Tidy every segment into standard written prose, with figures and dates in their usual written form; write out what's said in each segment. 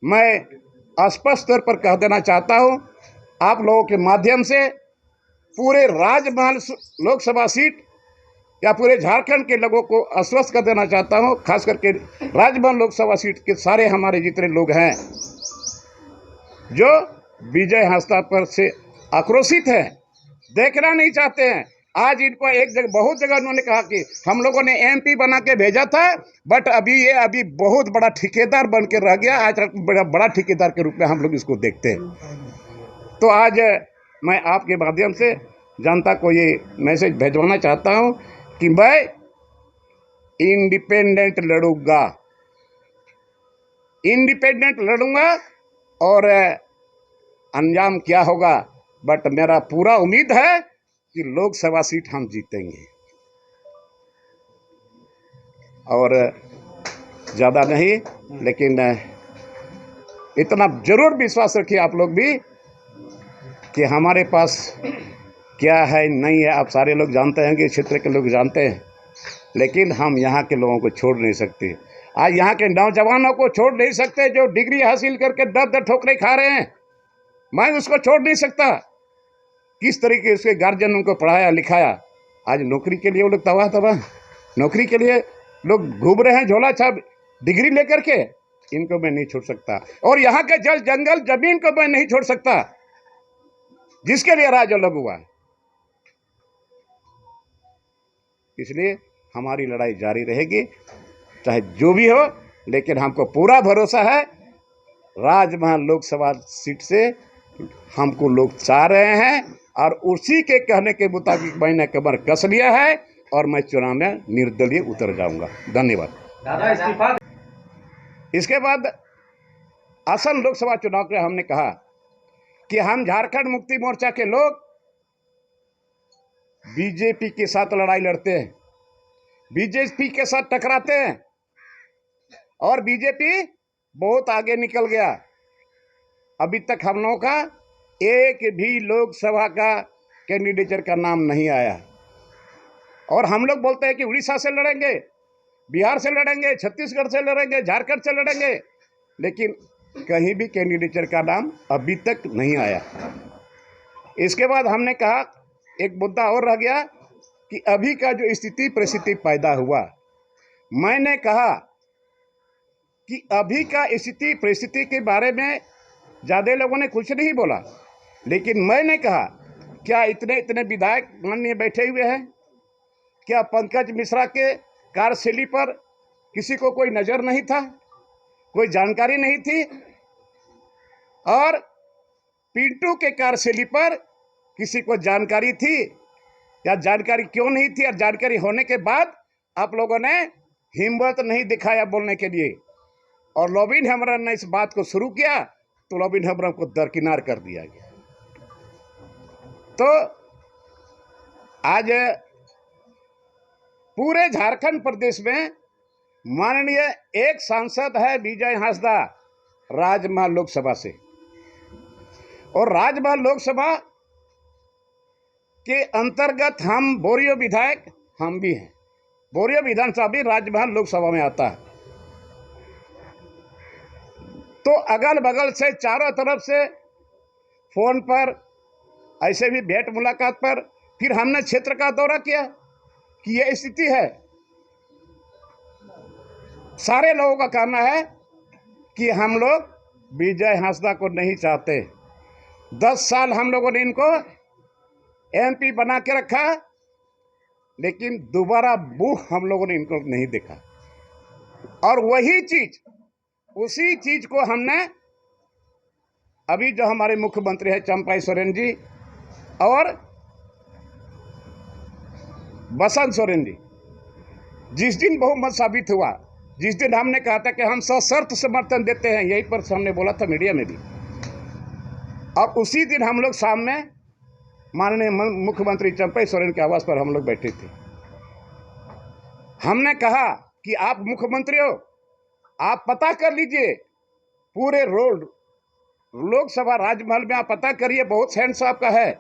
मैं स्पष्ट तौर पर कह देना चाहता हूं आप लोगों के माध्यम से, पूरे राजमहल लोकसभा सीट या पूरे झारखंड के लोगों को आश्वस्त कर देना चाहता हूं, खास करके राजमहल लोकसभा सीट के सारे हमारे जितने लोग हैं जो विजय हांसदा पर से आक्रोशित हैं, देखना नहीं चाहते हैं। आज इनको एक जगह, बहुत जगह उन्होंने कहा कि हम लोगों ने एमपी बना के भेजा था, बट अभी बहुत बड़ा ठेकेदार बन के रह गया। आज बड़ा ठेकेदार के रूप में हम लोग इसको देखते हैं। तो आज मैं आपके माध्यम से जनता को ये मैसेज भेजवाना चाहता हूं कि मैं इंडिपेंडेंट लड़ूंगा और अंजाम क्या होगा, बट मेरा पूरा उम्मीद है कि लोकसभा सीट हम जीतेंगे। और ज़्यादा नहीं, लेकिन इतना जरूर विश्वास रखिए आप लोग भी कि हमारे पास क्या है नहीं है आप सारे लोग जानते हैं, कि क्षेत्र के लोग जानते हैं, लेकिन हम यहाँ के लोगों को छोड़ नहीं सकते। आज यहाँ के नौजवानों को छोड़ नहीं सकते जो डिग्री हासिल करके दर ठोकरें खा रहे हैं। मैं उसको छोड़ नहीं सकता। किस तरीके उसके गार्जियन उनको पढ़ाया लिखाया, आज नौकरी के लिए वो लोग तबाह नौकरी के लिए लोग घूम रहे हैं झोला छाप डिग्री लेकर के। इनको मैं नहीं छोड़ सकता। और यहाँ के जल जंगल जमीन को मैं नहीं छोड़ सकता जिसके लिए राज अलग हुआ है। इसलिए हमारी लड़ाई जारी रहेगी, चाहे जो भी हो, लेकिन हमको पूरा भरोसा है राजमहल लोकसभा सीट से हमको लोग चाह रहे हैं और उसी के कहने के मुताबिक मैंने कमर कस लिया है और मैं चुनाव में निर्दलीय उतर जाऊंगा। धन्यवाद। इसके बाद असम लोकसभा चुनाव के हमने कहा कि हम झारखंड मुक्ति मोर्चा के लोग बीजेपी के साथ लड़ाई लड़ते हैं, बीजेपी के साथ टकराते हैं और बीजेपी बहुत आगे निकल गया। अभी तक हम लोगों का एक भी लोकसभा का कैंडिडेचर का नाम नहीं आया। और हम लोग बोलते हैं कि उड़ीसा से लड़ेंगे, बिहार से लड़ेंगे, छत्तीसगढ़ से लड़ेंगे, झारखंड से लड़ेंगे, लेकिन कहीं भी कैंडिडेचर का नाम अभी तक नहीं आया। इसके बाद हमने कहा एक मुद्दा और रह गया कि अभी का जो स्थिति परिस्थिति पैदा हुआ, मैंने कहा कि अभी का स्थिति परिस्थिति के बारे में ज़्यादा लोगों ने कुछ नहीं बोला, लेकिन मैंने कहा क्या इतने विधायक माननीय बैठे हुए हैं, क्या पंकज मिश्रा के कार्यशैली पर किसी को कोई नज़र नहीं था, कोई जानकारी नहीं थी? और पिंटू के कार्यशैली पर किसी को जानकारी थी या जानकारी क्यों नहीं थी? और जानकारी होने के बाद आप लोगों ने हिम्मत नहीं दिखाया बोलने के लिए, और लोबिन हेम्ब्रम ने इस बात को शुरू किया तो लोबिन हेम्ब्रम को दरकिनार कर दिया गया। तो आज पूरे झारखंड प्रदेश में माननीय एक सांसद है विजय हांसदा राजमहल लोकसभा से, और राजमहल लोकसभा के अंतर्गत हम बोरियो विधायक हम भी हैं। बोरियो विधानसभा भी राजमहल लोकसभा में आता है। तो अगल बगल से चारों तरफ से फोन पर, ऐसे भी भेंट मुलाकात पर, फिर हमने क्षेत्र का दौरा किया कि यह स्थिति है। सारे लोगों का कहना है कि हम लोग विजय हांसदा को नहीं चाहते। 10 साल हम लोगों ने इनको एमपी बना के रखा, लेकिन दोबारा मुंह हम लोगों ने इनको नहीं देखा। और वही चीज, उसी चीज को हमने अभी जो हमारे मुख्यमंत्री है चंपाई सोरेन जी और बसंत सोरेन जी, जिस दिन बहुमत साबित हुआ, जिस दिन हमने कहा था कि हम सशर्त समर्थन देते हैं, यही पर हमने बोला था मीडिया में भी, और उसी दिन हम लोग शाम में माननीय मुख्यमंत्री चंपाई सोरेन के आवास पर हम लोग बैठे थे। हमने कहा कि आप मुख्यमंत्री हो, आप पता कर लीजिए पूरे रोड लोकसभा राजमहल में, आप पता करिए, बहुत हैंड साहब का है।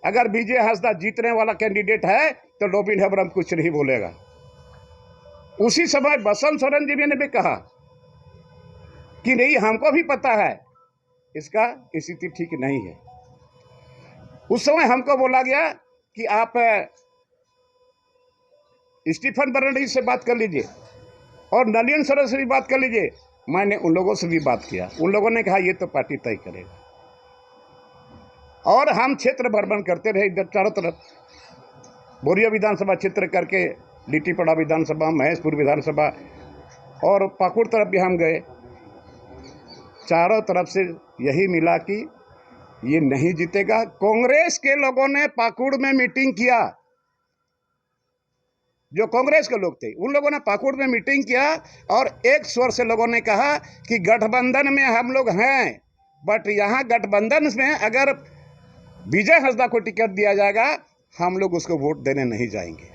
अगर विजय हांसदा जीतने वाला कैंडिडेट है तो लोबिन हेम्ब्रम कुछ नहीं बोलेगा। उसी समय बसंत सोरेन जी ने भी कहा कि नहीं, हमको भी पता है इसका स्थिति ठीक नहीं है। उस समय हमको बोला गया कि आप स्टीफन फर्नांडिस से बात कर लीजिए और नलिन सरोज से भी बात कर लीजिए। मैंने उन लोगों से भी बात किया, उन लोगों ने कहा ये तो पार्टी तय करेगा। और हम क्षेत्र भ्रमण करते रहे इधर चारों तरफ, बोरिया विधानसभा क्षेत्र करके लिट्टीपड़ा विधानसभा, महेशपुर विधानसभा और पाकुड़ तरफ भी हम गए। चारों तरफ से यही मिला कि ये नहीं जीतेगा। कांग्रेस के लोगों ने पाकुड़ में मीटिंग किया, जो कांग्रेस के लोग थे उन लोगों ने पाकुड़ में मीटिंग किया और एक स्वर से लोगों ने कहा कि गठबंधन में हम लोग हैं, बट यहाँ गठबंधन में अगर विजय हंसदा को टिकट दिया जाएगा हम लोग उसको वोट देने नहीं जाएंगे।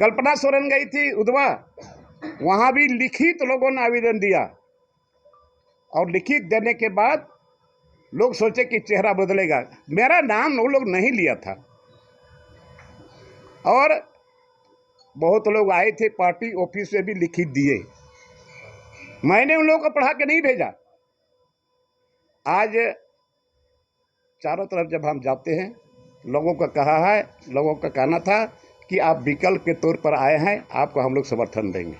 कल्पना सोरेन गई थी उधवा, वहां भी लिखित लोगों ने आवेदन दिया और लिखित देने के बाद लोग सोचे कि चेहरा बदलेगा। मेरा नाम वो लोग नहीं लिया था और बहुत लोग आए थे, पार्टी ऑफिस में भी लिखित दिए। मैंने उन लोगों को पढ़ा के नहीं भेजा। आज चारों तरफ जब हम जाते हैं, लोगों का कहना था कि आप विकल्प के तौर पर आए हैं, आपको हम लोग समर्थन देंगे।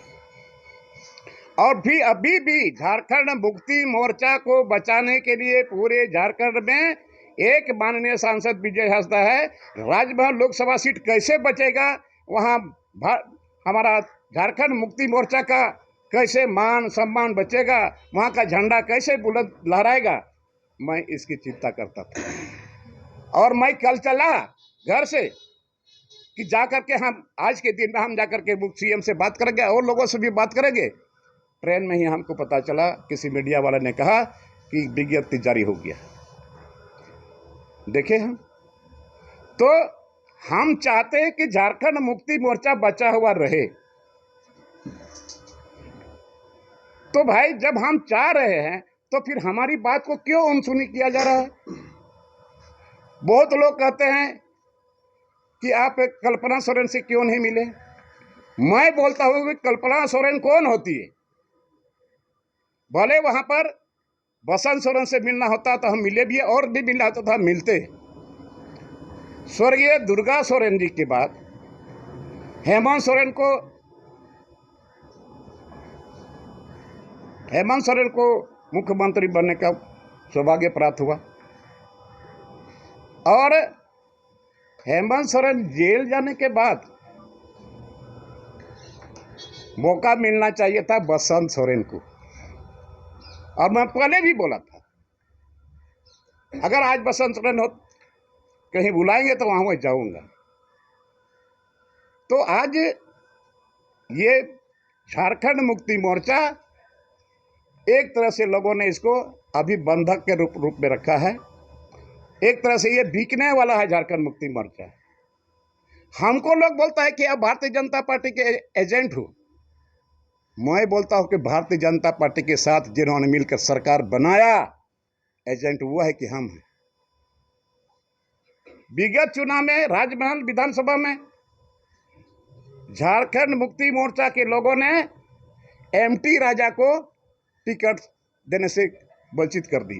और भी अभी भी झारखंड मुक्ति मोर्चा को बचाने के लिए पूरे झारखंड में एक माननीय सांसद विजय हंसदा है। राजभवन लोकसभा सीट कैसे बचेगा, वहाँ हमारा झारखंड मुक्ति मोर्चा का कैसे मान सम्मान बचेगा, वहाँ का झंडा कैसे बुलंद लहराएगा, मैं इसकी चिंता करता था। और मैं कल चला घर से कि जाकर के हम आज के दिन में हम जाकर के सीएम से बात करेंगे और लोगों से भी बात करेंगे। ट्रेन में ही हमको पता चला, किसी मीडिया वाले ने कहा कि विज्ञप्ति जारी हो गया। देखे हम चाहते हैं कि झारखंड मुक्ति मोर्चा बचा हुआ रहे। तो भाई जब हम चाह रहे हैं तो फिर हमारी बात को क्यों अनसुनी किया जा रहा है? बहुत लोग कहते हैं कि आप कल्पना सोरेन से क्यों नहीं मिले। मैं बोलता हूं कि कल्पना सोरेन कौन होती है? भले वहां पर बसंत सोरेन से मिलना होता तो हम मिले भी, और भी मिलना होता था मिलते। स्वर्गीय दुर्गा सोरेन जी के बाद हेमंत सोरेन को मुख्यमंत्री बनने का सौभाग्य प्राप्त हुआ और हेमंत सोरेन जेल जाने के बाद मौका मिलना चाहिए था बसंत सोरेन को। और मैं पहले भी बोला था, अगर आज बसंत सोरेन हो कहीं बुलाएंगे तो वहां मैं जाऊंगा। तो आज ये झारखंड मुक्ति मोर्चा एक तरह से लोगों ने इसको अभी बंधक के रूप में रखा है। एक तरह से ये बिकने वाला है झारखंड मुक्ति मोर्चा। हमको लोग बोलता है कि अब भारतीय जनता पार्टी के एजेंट हो। मैं बोलता हूं कि भारतीय जनता पार्टी के साथ जिन्होंने मिलकर सरकार बनाया, एजेंट वो है कि हम हैं। विगत चुनाव में राजमहल विधानसभा में झारखंड मुक्ति मोर्चा के लोगों ने एमटी राजा को टिकट देने से वंचित कर दिया।